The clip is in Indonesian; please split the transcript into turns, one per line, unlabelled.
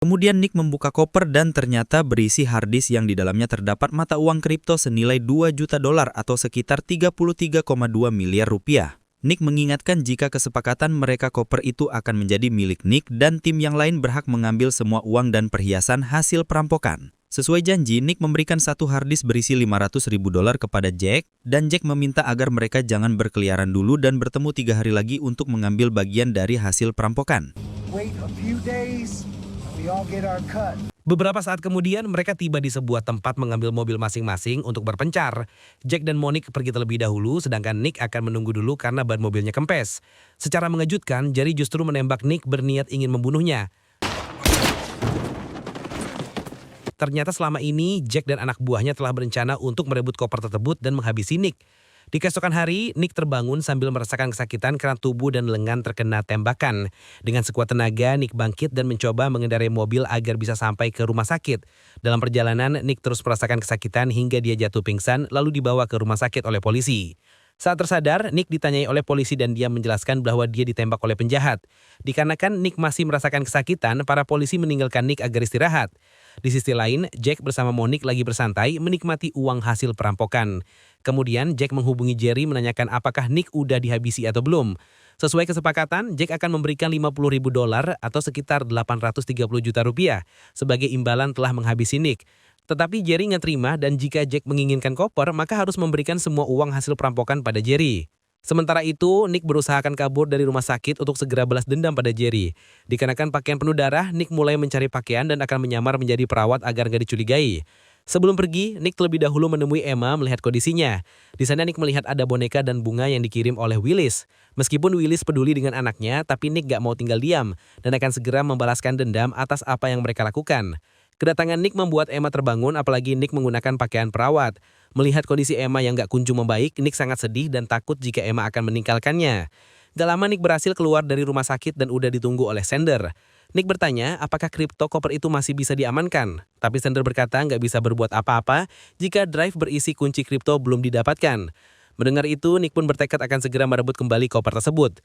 Kemudian Nick membuka koper dan ternyata berisi harddisk yang di dalamnya terdapat mata uang kripto senilai 2 juta dolar atau sekitar 33,2 miliar rupiah. Nick mengingatkan jika kesepakatan mereka koper itu akan menjadi milik Nick dan tim yang lain berhak mengambil semua uang dan perhiasan hasil perampokan. Sesuai janji, Nick memberikan satu harddisk berisi 500.000 dolar kepada Jack, dan Jack meminta agar mereka jangan berkeliaran dulu dan bertemu 3 hari lagi untuk mengambil bagian dari hasil perampokan.
Beberapa saat kemudian mereka tiba di sebuah tempat mengambil mobil masing-masing untuk berpencar. Jack dan Monique pergi terlebih dahulu sedangkan Nick akan menunggu dulu karena ban mobilnya kempes. Secara mengejutkan, Jerry justru menembak Nick berniat ingin membunuhnya. Ternyata selama ini Jack dan anak buahnya telah berencana untuk merebut koper tersebut dan menghabisi Nick. Di keesokan hari, Nick terbangun sambil merasakan kesakitan karena tubuh dan lengan terkena tembakan. Dengan sekuat tenaga, Nick bangkit dan mencoba mengendarai mobil agar bisa sampai ke rumah sakit. Dalam perjalanan, Nick terus merasakan kesakitan hingga dia jatuh pingsan lalu dibawa ke rumah sakit oleh polisi. Saat tersadar, Nick ditanyai oleh polisi dan dia menjelaskan bahwa dia ditembak oleh penjahat. Dikarenakan Nick masih merasakan kesakitan, para polisi meninggalkan Nick agar istirahat. Di sisi lain, Jack bersama Monique lagi bersantai menikmati uang hasil perampokan. Kemudian Jack menghubungi Jerry menanyakan apakah Nick udah dihabisi atau belum. Sesuai kesepakatan, Jack akan memberikan 50.000 dolar atau sekitar 830 juta rupiah sebagai imbalan telah menghabisi Nick. Tetapi Jerry nggak terima dan jika Jack menginginkan koper, maka harus memberikan semua uang hasil perampokan pada Jerry. Sementara itu, Nick berusahakan kabur dari rumah sakit untuk segera balas dendam pada Jerry. Dikarenakan pakaian penuh darah, Nick mulai mencari pakaian dan akan menyamar menjadi perawat agar nggak dicurigai. Sebelum pergi, Nick terlebih dahulu menemui Emma melihat kondisinya. Di sana Nick melihat ada boneka dan bunga yang dikirim oleh Willis. Meskipun Willis peduli dengan anaknya, tapi Nick gak mau tinggal diam dan akan segera membalaskan dendam atas apa yang mereka lakukan. Kedatangan Nick membuat Emma terbangun apalagi Nick menggunakan pakaian perawat. Melihat kondisi Emma yang gak kunjung membaik, Nick sangat sedih dan takut jika Emma akan meninggalkannya. Gak lama Nick berhasil keluar dari rumah sakit dan udah ditunggu oleh Sander. Nick bertanya apakah kripto koper itu masih bisa diamankan. Tapi Sander berkata nggak bisa berbuat apa-apa jika drive berisi kunci kripto belum didapatkan. Mendengar itu, Nick pun bertekad akan segera merebut kembali koper tersebut.